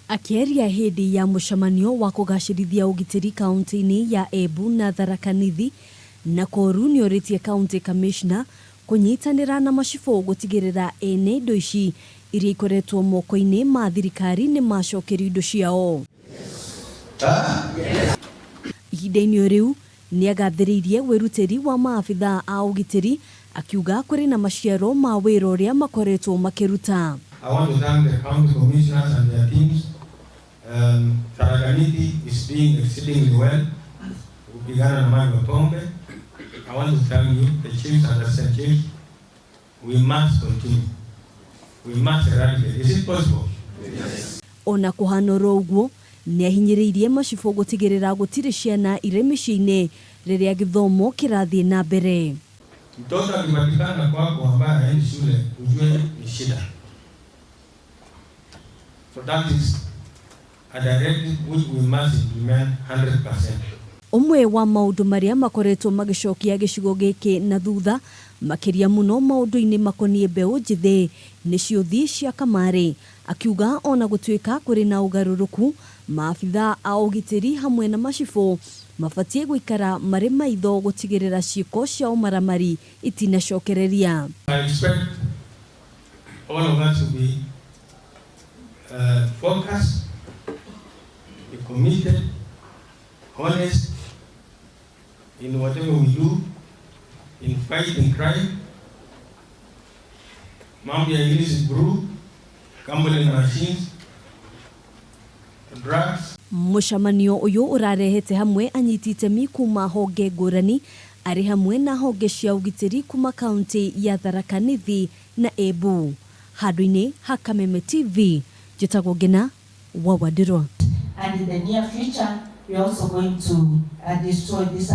Akĩaria hĩndĩ ya mũcemanio wa kugacirithia ugitiri kaunti-inĩ ya Embu na Tharaka-Nithi, Nakoru nĩorĩtie county commissioner kunyitanĩra na macibũ gũtigĩrĩra ene indo ici iria ikoretwo moko-ini ma thirikari nĩ macokerio indo ciao. Ihinda-inĩ rĩu nĩagathĩrĩirie wĩrutĩri wa maabitha a ugitiri, akiuga kũrĩ na maciaro ma wĩra ũrĩa makoretwo makĩruta. I want to thank the county commissioners and their teams. Tharaka-Nithi is doing exceedingly well. Muigana na meri. I want to tell you, the chiefs and assistant chiefs, we must continue. We must eradicate. Is it possible? Yes. Ona kũhana ũguo nĩahinyĩrĩirie macibũ gũtigĩrĩra gũtirĩ ciana irĩ mĩciĩ-inĩ rĩrĩa gĩthomo kĩrathiĩ na mbere. Mtoto akipatikana kwako ambaye haendi shule, ujue ni shida. So that is a directive which we must implement 100%. Umwe wa maundu maria makoretwo magicokia gicigo giki na thutha makiria muno maundu-ini makonie mbeu njithi ni ciuthi cia kamari, akiuga ona gũtuĩka kũrĩ na ũgarũrũku, maabitha a ugitiri hamwe na macibũ mabatie gũikara marĩ maitho gũtigĩrĩra ciĩko cia ũmaramari itinacokereria. I expect all of us to be focused, be committed, honest in whatever we do, in fighting crime, mambo ya illicit brew, gambling machines, drugs. Mũcemanio ũyũ ũrarehete hamwe anyiti itemi kuma honge ngũrani arĩ hamwe na honge cia ugitiri kuma kaunti ya Tharaka-Nithi na Embu. Handũ-inĩ ha Kameme TV, njĩtagwo Ngina wa Wandirwa. And in the near future, we're also going to destroy this